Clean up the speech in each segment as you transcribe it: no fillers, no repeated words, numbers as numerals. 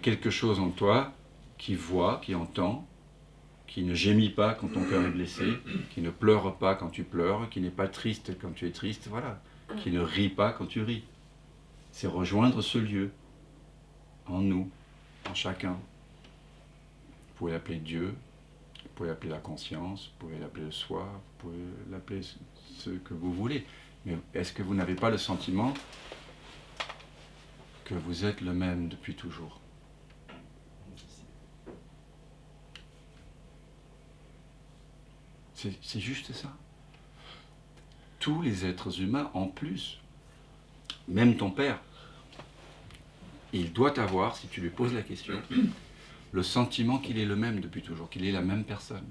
quelque chose en toi qui voit, qui entend, qui ne gémit pas quand ton cœur est blessé, qui ne pleure pas quand tu pleures, qui n'est pas triste quand tu es triste, voilà, qui ne rit pas quand tu ris. C'est rejoindre ce lieu en nous, en chacun. Vous pouvez l'appeler Dieu, vous pouvez l'appeler la conscience, vous pouvez l'appeler le soi, vous pouvez l'appeler ce que vous voulez. Mais est-ce que vous n'avez pas le sentiment que vous êtes le même depuis toujours? C'est juste ça. Tous les êtres humains, en plus, même ton père, il doit avoir, si tu lui poses la question, le sentiment qu'il est le même depuis toujours, qu'il est la même personne.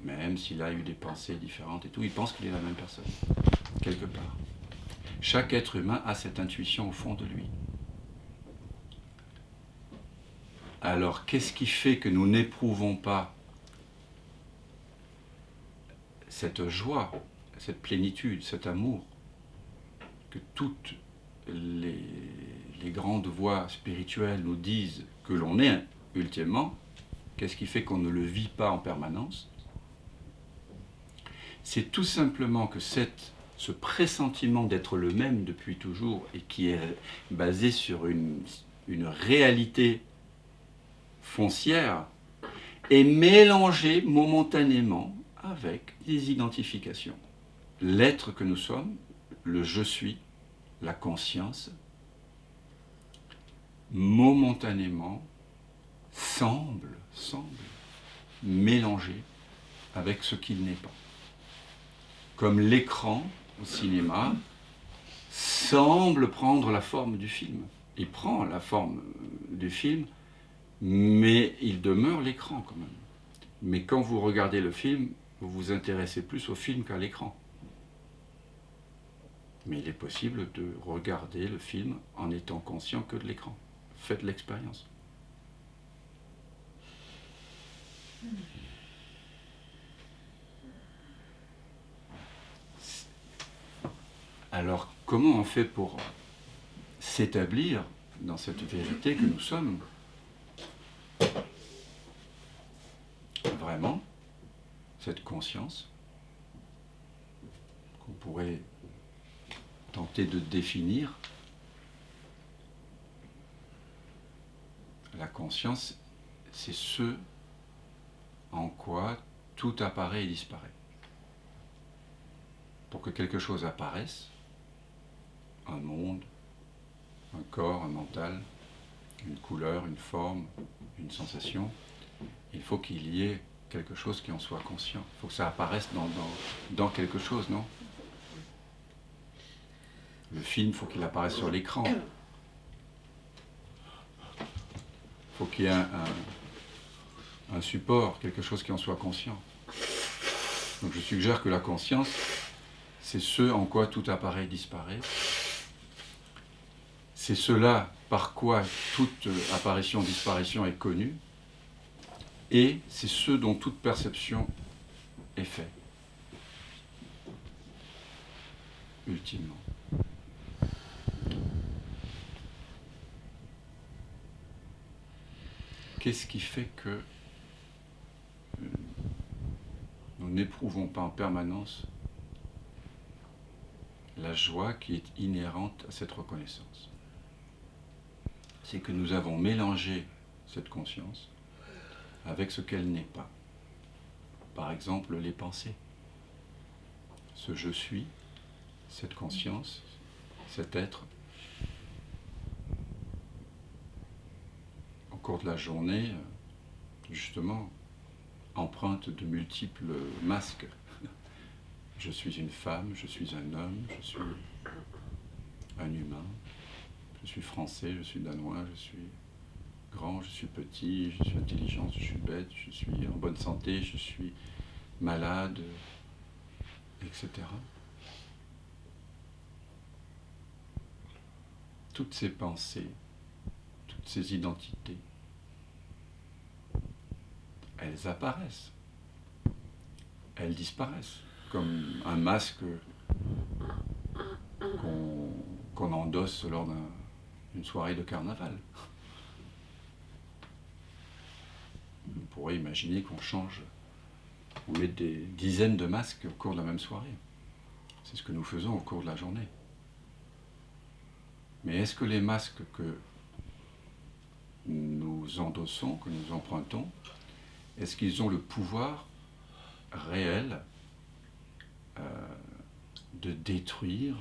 Même s'il a eu des pensées différentes et tout, il pense qu'il est la même personne, quelque part. Chaque être humain a cette intuition au fond de lui. Alors, qu'est-ce qui fait que nous n'éprouvons pas cette joie, cette plénitude, cet amour que toutes les grandes voix spirituelles nous disent que l'on est ultimement? Qu'est-ce qui fait qu'on ne le vit pas en permanence? C'est tout simplement que ce pressentiment d'être le même depuis toujours et qui est basé sur une réalité foncière est mélangé momentanément avec des identifications. L'être que nous sommes, le je suis, la conscience, momentanément semble mélanger avec ce qu'il n'est pas. Comme l'écran au cinéma semble prendre la forme du film. Il prend la forme du film, mais il demeure l'écran quand même. Mais quand vous regardez le film, vous vous intéressez plus au film qu'à l'écran. Mais il est possible de regarder le film en étant conscient que de l'écran. Faites l'expérience. Alors, comment on fait pour s'établir dans cette vérité que nous sommes vraiment, cette conscience qu'on pourrait tenter de définir? La conscience, c'est ce en quoi tout apparaît et disparaît. Pour que quelque chose apparaisse, un monde, un corps, un mental, une couleur, une forme, une sensation, il faut qu'il y ait quelque chose qui en soit conscient. Il faut que ça apparaisse dans quelque chose, non? Le film, il faut qu'il apparaisse sur l'écran. Il faut qu'il y ait un support, quelque chose qui en soit conscient. Donc je suggère que la conscience, c'est ce en quoi tout apparaît et disparaît. C'est cela par quoi toute apparition-disparition est connue. Et c'est ce dont toute perception est faite. Ultimement. Qu'est-ce qui fait que nous n'éprouvons pas en permanence la joie qui est inhérente à cette reconnaissance? C'est que nous avons mélangé cette conscience avec ce qu'elle n'est pas. Par exemple, les pensées. Ce je suis, cette conscience, cet être, au cours de la journée, justement, empreinte de multiples masques. Je suis une femme, je suis un homme, je suis un humain, je suis français, je suis danois, je suis grand, je suis petit, je suis intelligent, je suis bête, je suis en bonne santé, je suis malade, etc. Toutes ces pensées, toutes ces identités, elles apparaissent, elles disparaissent, comme un masque qu'on endosse lors d'une soirée de carnaval. pourrait imaginer qu'on change ou mette des dizaines de masques au cours de la même soirée. C'est ce que nous faisons au cours de la journée. Mais est-ce que les masques que nous endossons, que nous empruntons, est-ce qu'ils ont le pouvoir réel de détruire,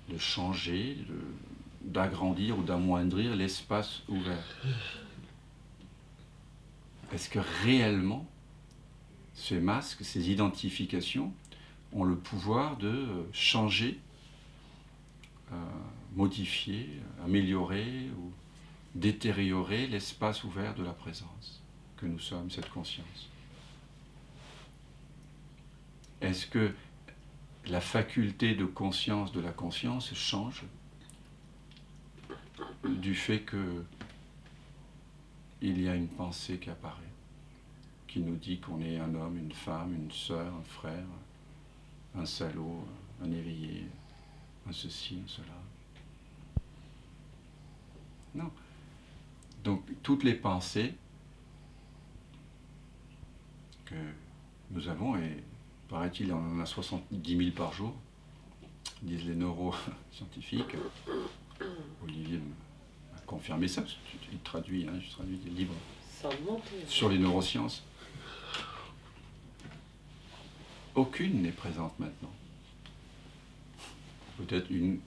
de changer, d'agrandir ou d'amoindrir l'espace ouvert? Est-ce que réellement ces masques, ces identifications ont le pouvoir de changer, modifier, améliorer ou détériorer l'espace ouvert de la présence que nous sommes, cette conscience? Est-ce que la faculté de conscience de la conscience change du fait que il y a une pensée qui apparaît, qui nous dit qu'on est un homme, une femme, une sœur, un frère, un salaud, un éveillé, un ceci, un cela? Non. Donc toutes les pensées que nous avons, et paraît-il on en a 70 000 par jour, disent les neuroscientifiques. Olivier m'a confirmé ça, parce que je traduis des livres sur les neurosciences. Aucune n'est présente maintenant. Peut-être une,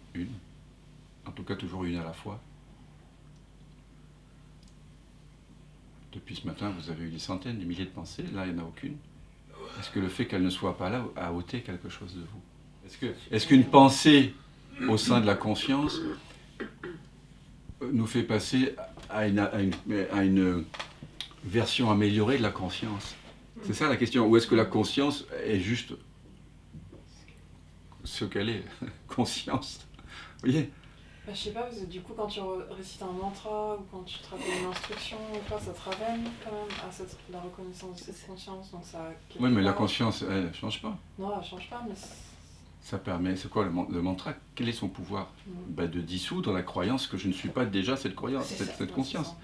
en tout cas toujours une à la fois. Depuis ce matin, vous avez eu des centaines, des milliers de pensées, là il n'y en a aucune. Est-ce que le fait qu'elle ne soit pas là a ôté quelque chose de vous? Est-ce qu'une pensée au sein de la conscience nous fait passer à une version améliorée de la conscience? C'est ça la question. Ou est-ce que la conscience est juste ce qu'elle est? Conscience. Vous voyez? Je sais pas, parce que du coup, quand tu récites un mantra ou quand tu te rappelles une instruction, ça te ramène quand même à la reconnaissance de cette conscience. Donc ça, oui, mais la conscience, elle ne change pas. Non, elle ne change pas, mais... Ça permet, c'est quoi le mantra? Quel est son pouvoir? De dissoudre la croyance que je ne suis pas déjà cette croyance, cette conscience.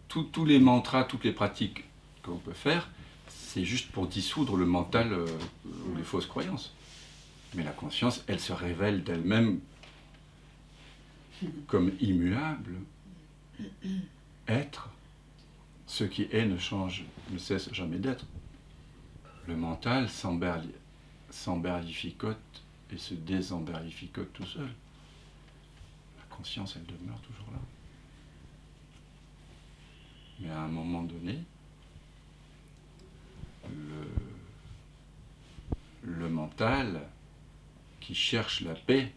Tous les mantras, toutes les pratiques qu'on peut faire, c'est juste pour dissoudre le mental ou les fausses croyances. Mais la conscience, elle se révèle d'elle-même comme immuable, être. Ce qui est ne change, ne cesse jamais d'être. Le mental s'emberlificote et se désemberlificote tout seul. La conscience, elle demeure toujours là. Mais à un moment donné, le mental qui cherche la paix,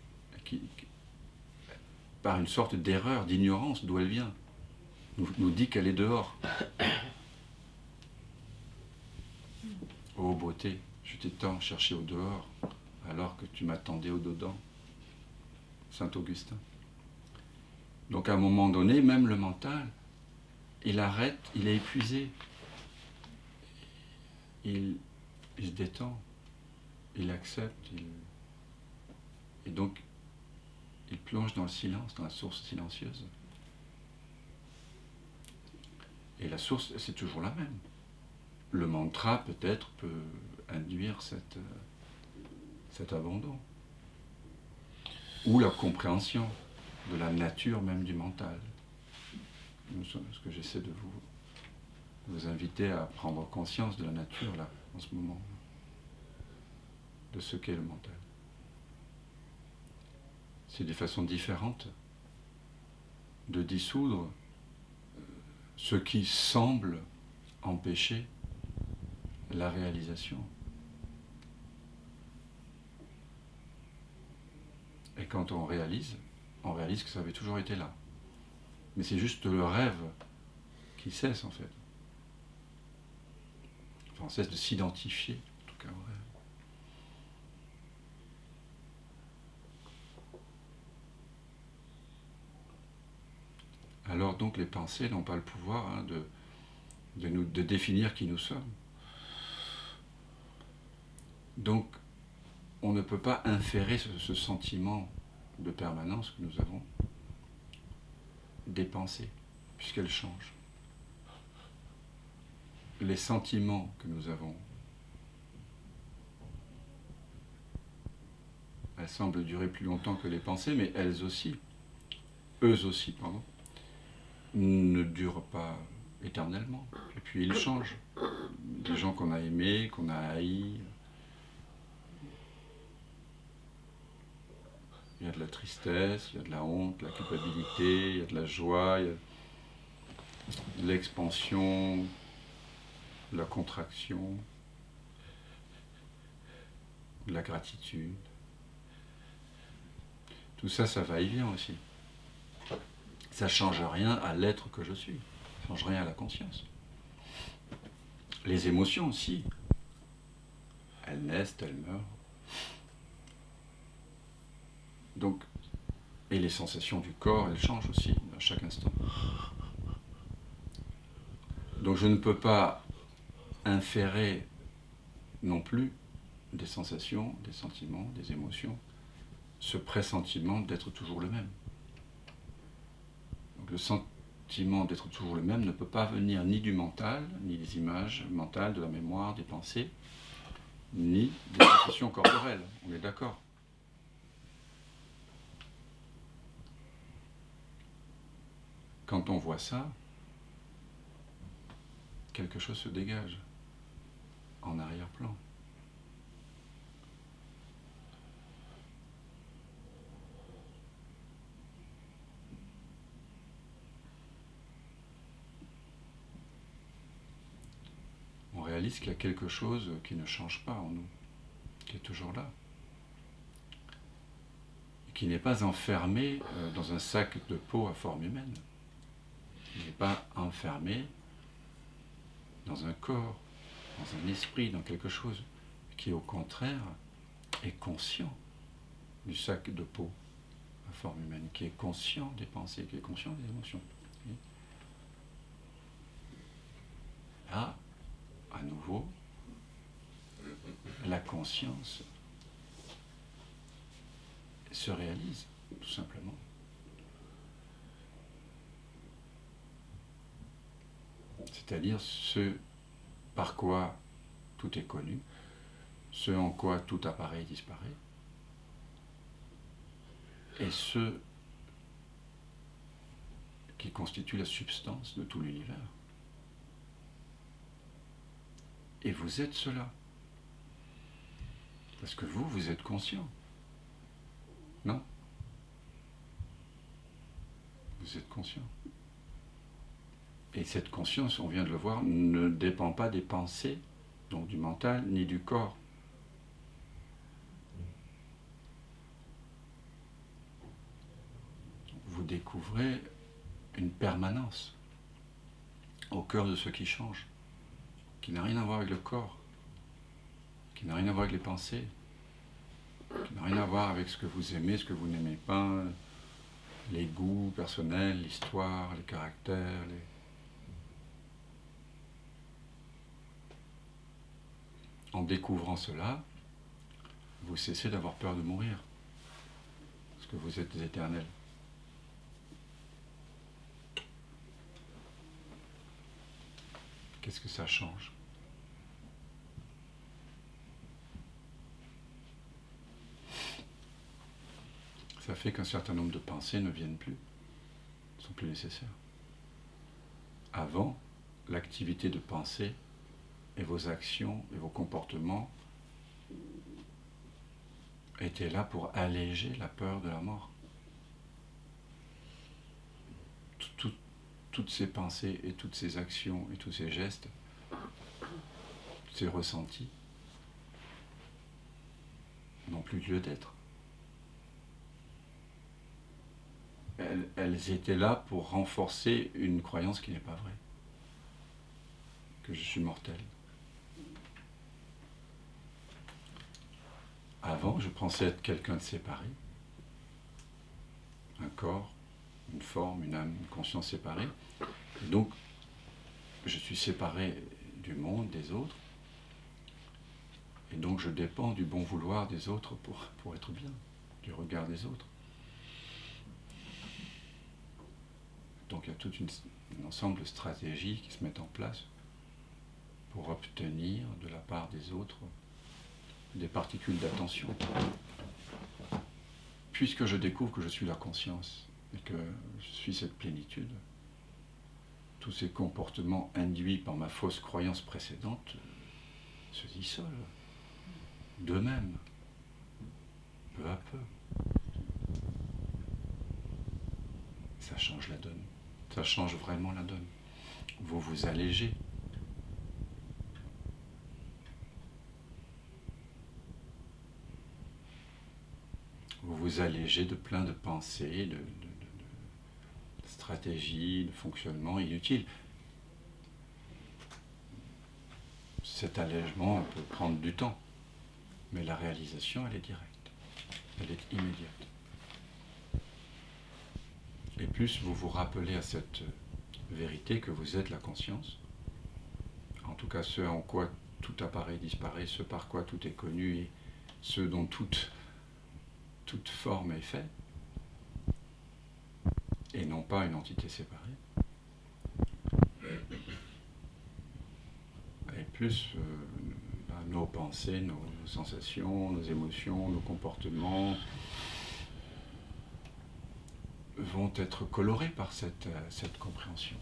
par une sorte d'erreur, d'ignorance, d'où elle vient, nous dit qu'elle est dehors. Ô beauté, je t'ai tant cherché au dehors, alors que tu m'attendais au dedans. Saint Augustin. Donc à un moment donné, même le mental, il arrête, il est épuisé. Il se détend, il accepte, et donc il plonge dans le silence, dans la source silencieuse. Et la source, c'est toujours la même. Le mantra, peut-être, peut induire cet abandon. Ou la compréhension de la nature même du mental. Ce que j'essaie de vous inviter à prendre conscience de la nature, là, en ce moment, de ce qu'est le mental. C'est des façons différentes de dissoudre ce qui semble empêcher la réalisation. Et quand on réalise que ça avait toujours été là. Mais c'est juste le rêve qui cesse en fait. Enfin, on cesse de s'identifier, en tout cas au rêve. Alors donc les pensées n'ont pas le pouvoir de définir qui nous sommes. Donc on ne peut pas inférer ce sentiment de permanence que nous avons des pensées, puisqu'elles changent. les sentiments que nous avons, elles semblent durer plus longtemps que les pensées, mais eux aussi, ne durent pas éternellement. Et puis ils changent. Des gens qu'on a aimés, qu'on a haïs. Il y a de la tristesse, il y a de la honte, de la culpabilité, il y a de la joie, il y a de l'expansion, de la contraction, de la gratitude. Tout ça, ça va et vient aussi. Ça ne change rien à l'être que je suis. Ça ne change rien à la conscience. Les émotions aussi. Elles naissent, elles meurent. Donc, et les sensations du corps, elles changent aussi à chaque instant. Donc je ne peux pas inférer non plus des sensations, des sentiments, des émotions, ce pressentiment d'être toujours le même. Donc le sentiment d'être toujours le même ne peut pas venir ni du mental, ni des images mentales, de la mémoire, des pensées, ni des sensations corporelles. On est d'accord. Quand on voit ça, quelque chose se dégage en arrière-plan. On réalise qu'il y a quelque chose qui ne change pas en nous, qui est toujours là, et qui n'est pas enfermé dans un sac de peau à forme humaine. Il n'est pas enfermé dans un corps, dans un esprit, dans quelque chose qui, au contraire, est conscient du sac de peau à forme humaine, qui est conscient des pensées, qui est conscient des émotions. Là, à nouveau, la conscience se réalise, tout simplement. C'est-à-dire ce par quoi tout est connu, ce en quoi tout apparaît et disparaît, et ce qui constitue la substance de tout l'univers. Et vous êtes cela. Parce que vous êtes conscient. Non? Vous êtes conscient. Et cette conscience, on vient de le voir, ne dépend pas des pensées, donc du mental, ni du corps. Vous découvrez une permanence au cœur de ce qui change, qui n'a rien à voir avec le corps, qui n'a rien à voir avec les pensées, qui n'a rien à voir avec ce que vous aimez, ce que vous n'aimez pas, les goûts personnels, l'histoire, les caractères, En découvrant cela, vous cessez d'avoir peur de mourir, parce que vous êtes des éternels. Qu'est-ce que ça change? Ça fait qu'un certain nombre de pensées ne viennent plus, ne sont plus nécessaires. Avant, l'activité de pensée et vos actions et vos comportements étaient là pour alléger la peur de la mort. Toutes ces pensées et toutes ces actions et tous ces gestes, ces ressentis, n'ont plus lieu d'être. Elles étaient là pour renforcer une croyance qui n'est pas vraie, que je suis mortel. Avant, je pensais être quelqu'un de séparé, un corps, une forme, une âme, une conscience séparée. Et donc, je suis séparé du monde, des autres, et donc je dépends du bon vouloir des autres pour être bien, du regard des autres. Donc il y a tout un ensemble de stratégies qui se mettent en place pour obtenir de la part des autres des particules d'attention. Puisque je découvre que je suis la conscience et que je suis cette plénitude, tous ces comportements induits par ma fausse croyance précédente se dissolvent d'eux-mêmes, peu à peu. Ça change la donne. Ça change vraiment la donne. Vous vous allégez. Vous vous allégez de plein de pensées, de stratégies, de fonctionnements inutiles. Cet allègement peut prendre du temps, mais la réalisation, elle est directe, elle est immédiate. Et plus vous vous rappelez à cette vérité que vous êtes la conscience, en tout cas ce en quoi tout apparaît, disparaît, ce par quoi tout est connu et ce dont toute forme est faite, et non pas une entité séparée. Et plus nos pensées, nos sensations, nos émotions, nos comportements vont être colorés par cette compréhension.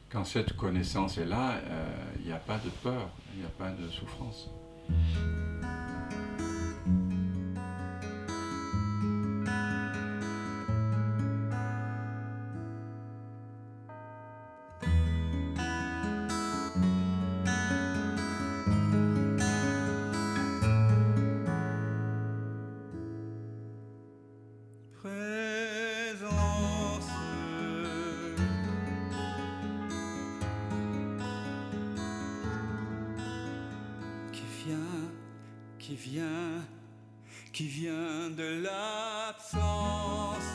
Quand cette connaissance est là, il n'y a pas de peur, il n'y a pas de souffrance. Qui vient de l'absence,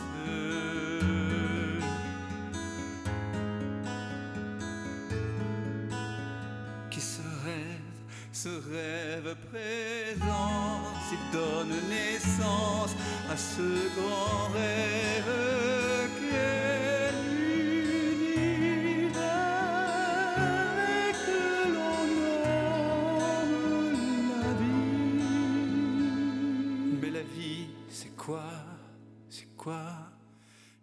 qui se rêve présent, et donne naissance à ce grand rêve qu'est l'univers et que l'on nomme la vie. Mais la vie, c'est quoi? C'est quoi?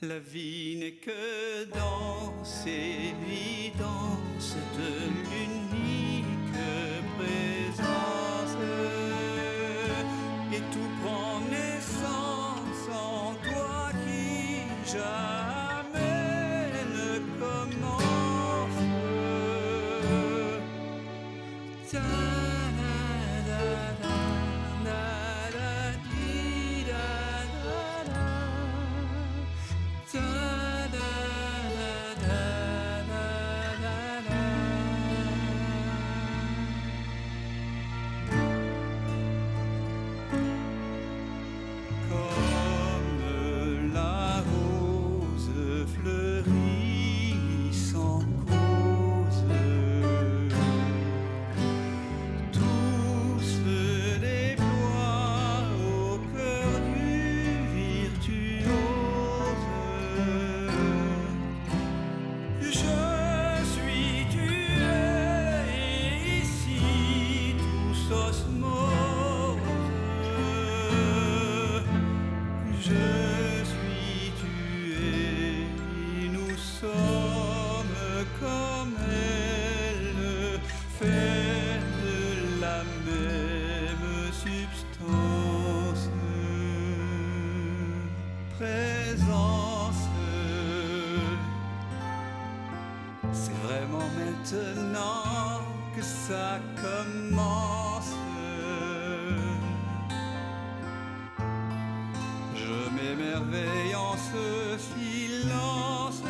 La vie n'est que danse, évidence de l'unique présence. Et tout prend naissance en toi qui jamais ne commence. C'est vraiment maintenant que ça commence. Je m'émerveille en ce silence.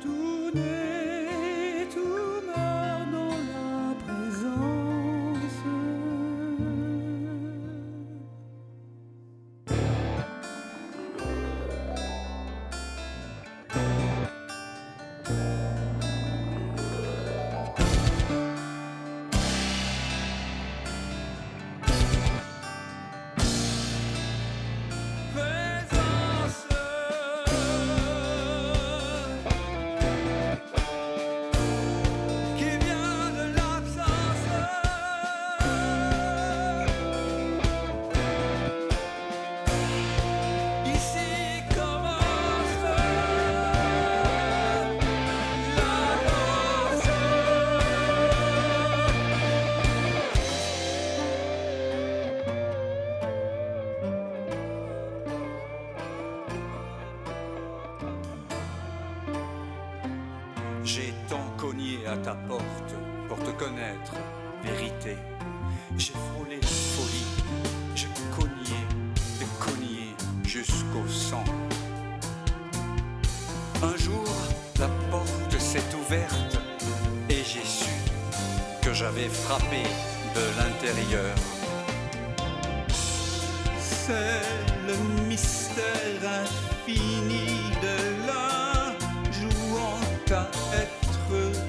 Tout naît, tout meurt dans la présence. à ta porte pour te connaître, vérité. J'ai frôlé la folie, j'ai cogné jusqu'au sang. Un jour, la porte s'est ouverte et j'ai su que j'avais frappé de l'intérieur. C'est le mystère infini de la jouante à être